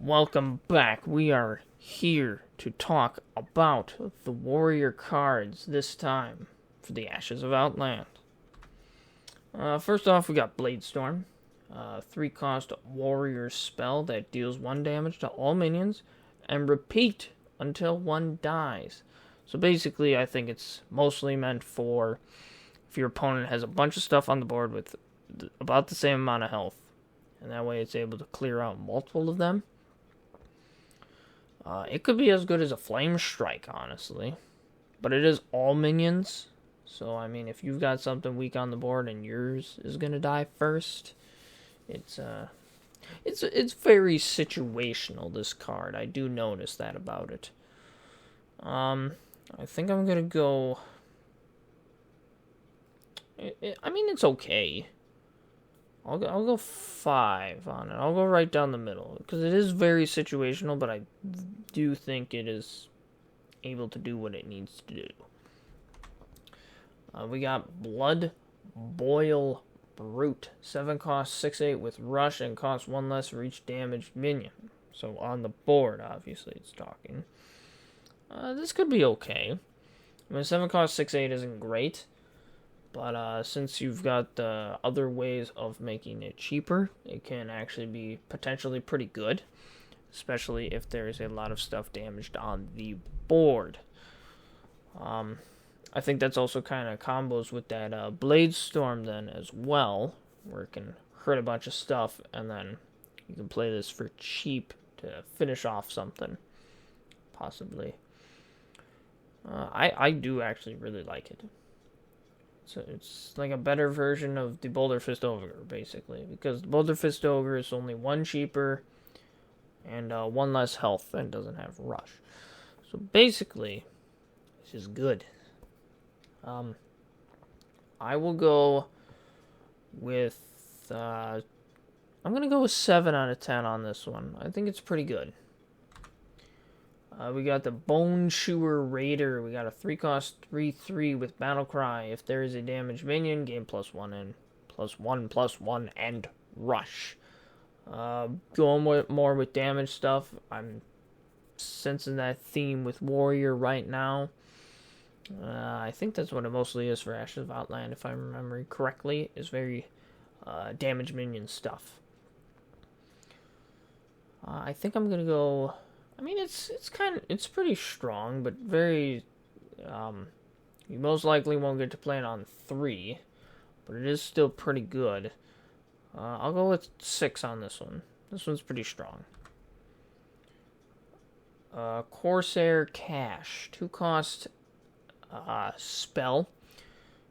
Welcome back. We are here to talk about the warrior cards this time for the Ashes of Outland. First off, we got Bladestorm. 3-cost warrior spell that deals 1 damage to all minions and repeat until one dies. So basically, I think it's mostly meant for if your opponent has a bunch of stuff on the board with about the same amount of health. And that way it's able to clear out multiple of them. It could be as good as a Flame Strike, honestly. But it is all minions. So, I mean, if you've got something weak on the board and yours is going to die first, it's very situational, this card. I do notice that about it. I think I'm going to go... I mean, it's okay. I'll go 5 on it. I'll go right down the middle. Because it is very situational, but I do think it is able to do what it needs to do. We got Blood Boil Brute. 7-cost, 6/8 with Rush, and costs 1 less for each damaged minion. So on the board, obviously, it's talking. This could be okay. I mean, 7-cost, 6/8 isn't great. But since you've got other ways of making it cheaper, it can actually be potentially pretty good. Especially if there is a lot of stuff damaged on the board. I think that's also kind of combos with that Bladestorm then as well. Where it can hurt a bunch of stuff and then you can play this for cheap to finish off something. Possibly. I do actually really like it. So it's like a better version of the Boulder Fist Ogre, basically. Because the Boulder Fist Ogre is only 1 cheaper and 1 less health and doesn't have Rush. So basically, this is good. I will go with... I'm going to go with 7 out of 10 on this one. I think it's pretty good. We got the Bonjour Raider. We got a 3-cost 3/3 with Battle Cry. If there is a damaged minion, gain +1 and +1/+1 and Rush. Going more with damage stuff. I'm sensing that theme with Warrior right now. I think that's what it mostly is for Ashes of Outland, if I remember correctly. Is very damage minion stuff. I think I'm gonna go. I mean, it's pretty strong, but very. You most likely won't get to play it on 3, but it is still pretty good. I'll go with 6 on this one. This one's pretty strong. Corsair Cash, 2-cost spell.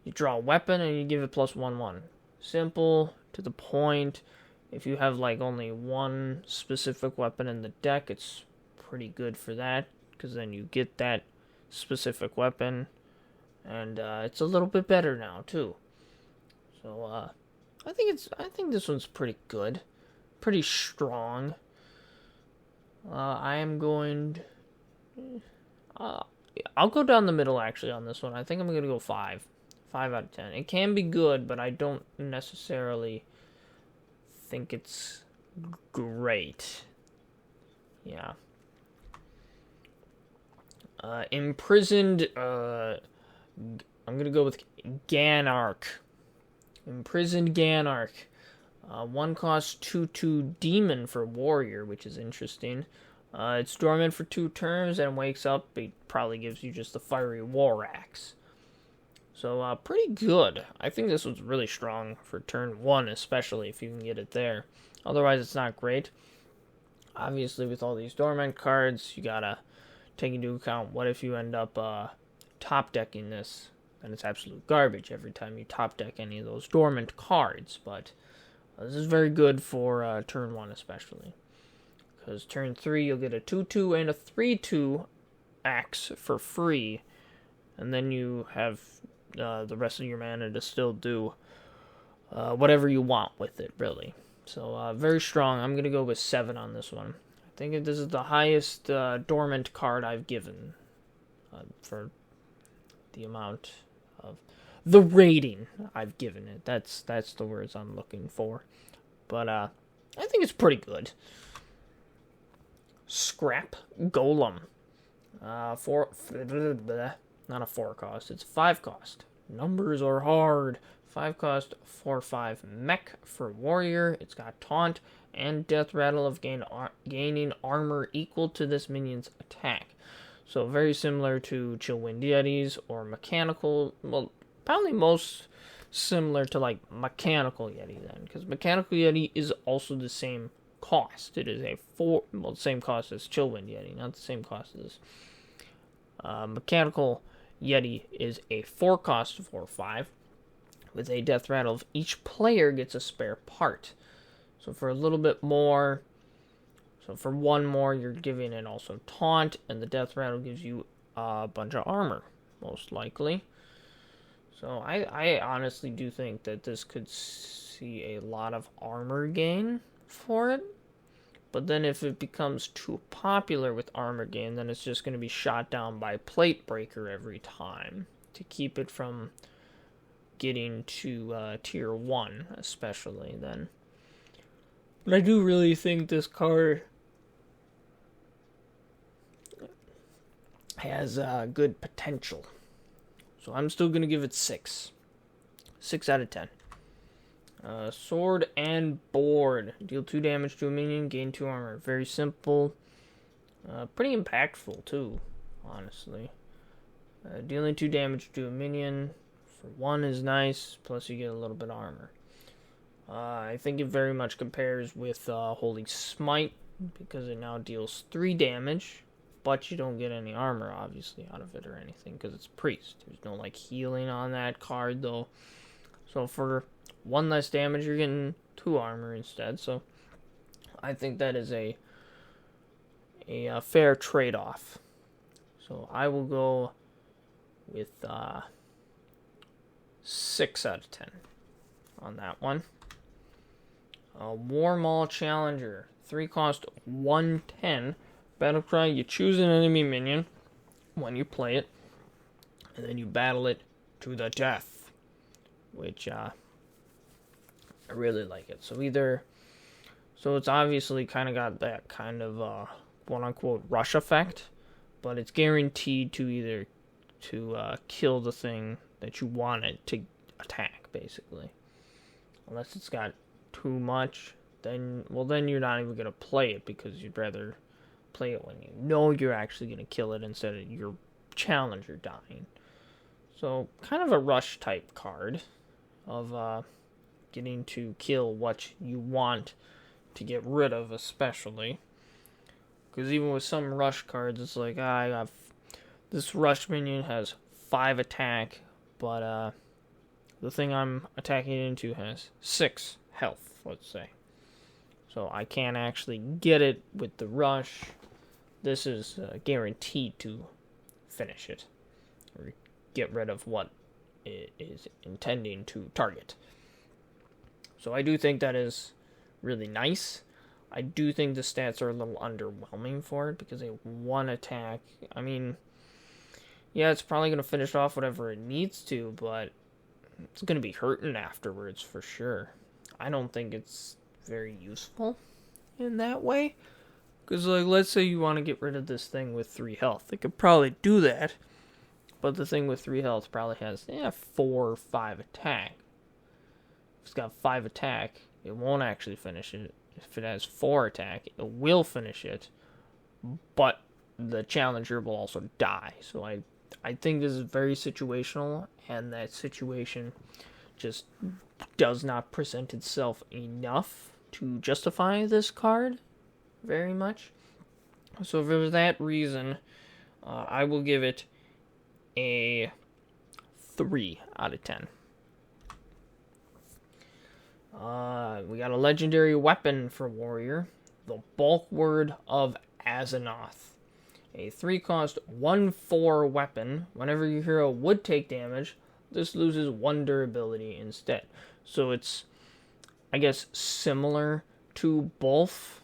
You draw a weapon and you give it +1/1. Simple, to the point. If you have like only one specific weapon in the deck, it's pretty good for that, because then you get that specific weapon, and it's a little bit better now too. So I think this one's pretty good, pretty strong. I am going. I'll go down the middle actually on this one. I think I'm gonna go 5 out of 10. It can be good, but I don't necessarily think it's great. Yeah. Imprisoned, I'm gonna go with Ganark. Imprisoned Ganark. 1-cost 2/2 demon for warrior, which is interesting. It's dormant for 2 turns and wakes up. It probably gives you just the fiery war axe. So, pretty good. I think this one's really strong for turn 1, especially if you can get it there. Otherwise, it's not great. Obviously, with all these dormant cards, you gotta take into account what if you end up top decking this, then it's absolute garbage every time you top deck any of those dormant cards. But this is very good for turn 1 especially, because turn 3 you'll get a 2/2 and a 3/2 axe for free, and then you have the rest of your mana to still do whatever you want with it, really. So very strong. I'm gonna go with 7 on this one. I think this is the highest dormant card I've given for the amount of the rating I've given it. That's the words I'm looking for. But I think it's pretty good. Scrap Golem. Not a 4 cost, it's 5 cost. Numbers are hard. 5 cost, 4/5 mech for warrior. It's got taunt and death rattle of gaining armor equal to this minion's attack. So very similar to Chillwind Yetis or mechanical. Well, probably most similar to like mechanical Yeti then, because mechanical Yeti is also the same cost. It is the same cost as Chillwind Yeti, not the same cost as mechanical Yeti is a 4 cost 4/5 with a death rattle of each player gets a spare part. So for a little bit more, so for 1 more, you're giving it also taunt, and the death rattle gives you a bunch of armor, most likely. So I honestly do think that this could see a lot of armor gain for it. But then if it becomes too popular with armor gain, then it's just going to be shot down by Plate Breaker every time to keep it from getting to tier 1, especially then. But I do really think this card has good potential. So I'm still going to give it 6. 6 out of 10. Sword and Board. Deal 2 damage to a minion, gain 2 armor. Very simple. Pretty impactful, too, honestly. Dealing 2 damage to a minion for 1 is nice, plus you get a little bit of armor. I think it very much compares with Holy Smite, because it now deals 3 damage, but you don't get any armor, obviously, out of it or anything, because it's Priest. There's no, like, healing on that card, though. So for 1 less damage, you're getting 2 armor instead, so I think that is a fair trade-off. So I will go with 6 out of 10 on that one. War Maul Challenger. 3 cost 110. Battlecry, you choose an enemy minion when you play it, and then you battle it to the death, which I really like it. So it's obviously kind of got that kind of quote-unquote rush effect, but it's guaranteed to either kill the thing that you want it to attack, basically. Unless it's got too much, then you're not even going to play it, because you'd rather play it when you know you're actually going to kill it instead of your challenger dying. So, kind of a rush type card of getting to kill what you want to get rid of, especially. Because even with some rush cards, it's like, I got this rush minion has 5 attack, but the thing I'm attacking into has 6 health, let's say. So I can't actually get it with the rush. This is guaranteed to finish it, or get rid of what it is intending to target. So I do think that is really nice. I do think the stats are a little underwhelming for it, because a 1 attack, I mean, yeah, it's probably going to finish off whatever it needs to, but it's going to be hurting afterwards for sure. I don't think it's very useful in that way. Because, like, let's say you want to get rid of this thing with 3 health. It could probably do that, but the thing with 3 health probably has 4 or 5 attack. If it's got 5 attack, it won't actually finish it. If it has 4 attack, it will finish it, but the challenger will also die. So I think this is very situational, and that situation just does not present itself enough to justify this card very much. So for that reason, I will give it a 3 out of 10. We got a legendary weapon for warrior, the Bulkward of Azeroth. A 3 cost 1/4 weapon. Whenever your hero would take damage, this loses 1 durability instead. So it's, I guess, similar to Bolf,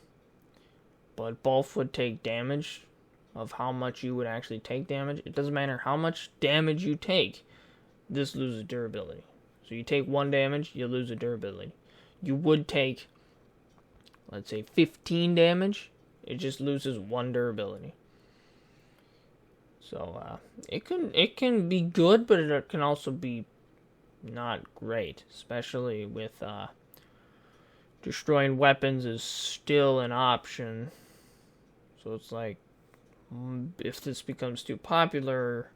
but Bolf would take damage of how much you would actually take damage. It doesn't matter how much damage you take, this loses durability. So you take 1 damage, you lose a durability. You would take, let's say, 15 damage, It just loses 1 durability. So it can be good, but it can also be not great, especially with destroying weapons is still an option. So it's like, if this becomes too popular,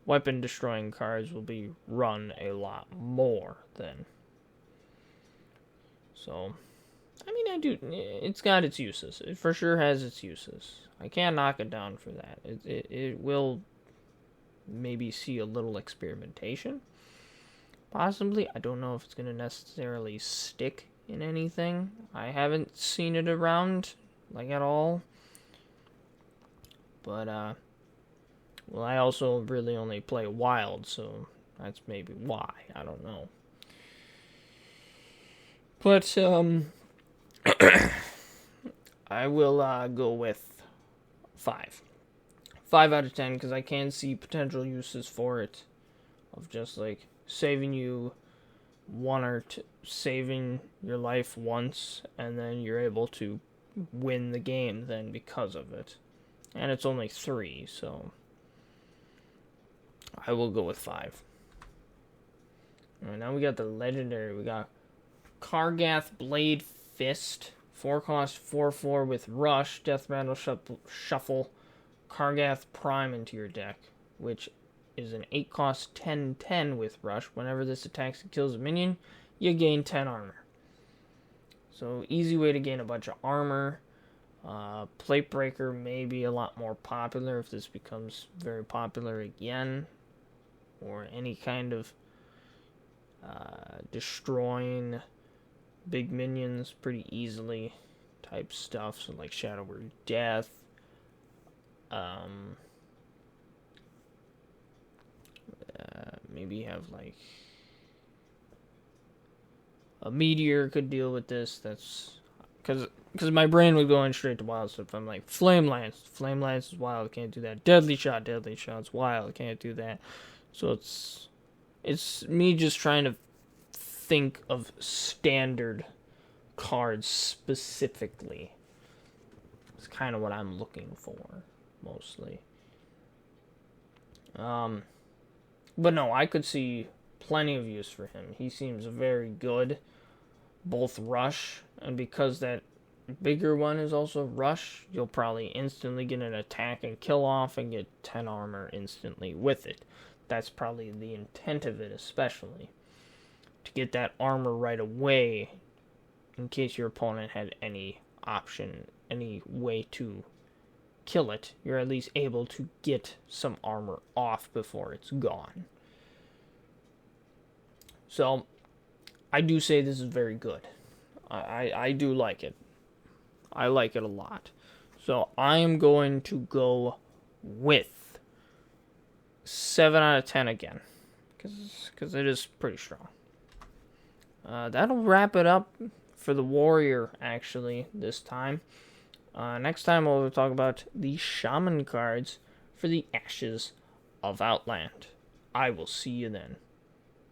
weapon destroying cards will be run a lot more then. So, I mean, it's got its uses. It for sure has its uses. I can't knock it down for that. It will maybe see a little experimentation. Possibly. I don't know if it's going to necessarily stick in anything. I haven't seen it around, like, at all. But, well, I also really only play Wild, so that's maybe why. I don't know. But, I will go with 5. 5 out of 10, because I can see potential uses for it. Of just, like, saving you saving your life once, and then you're able to win the game then because of it. And it's only 3, so I will go with 5. Alright, now we got the legendary. We got Kargath Blade Fist. 4-cost 4/4 with Rush. Death Rattle Shuffle Kargath Prime into your deck, which is an 8-cost 10/10 with Rush. Whenever this attacks and kills a minion, you gain 10 armor. So, easy way to gain a bunch of armor. Plate Breaker may be a lot more popular if this becomes very popular again. Or any kind of destroying big minions pretty easily type stuff. So, like Shadow Word Death. Maybe have like a meteor could deal with this. That's because my brain would go in straight to wild stuff. I'm like Flame Lance is wild, can't do that. Deadly Shot's wild, can't do that. So it's me just trying to think of standard cards specifically. It's kind of what I'm looking for mostly. But no, I could see plenty of use for him. He seems very good. Both Rush, and because that bigger one is also Rush, you'll probably instantly get an attack and kill off and get 10 armor instantly with it. That's probably the intent of it, especially. To get that armor right away, in case your opponent had any option, any way to kill it, you're at least able to get some armor off before it's gone. So, I do say this is very good. I do like it. I like it a lot. So, I am going to go with 7 out of 10 again. Because it is pretty strong. That'll wrap it up for the Warrior, actually, this time. Next time we'll talk about the Shaman cards for the Ashes of Outland. I will see you then.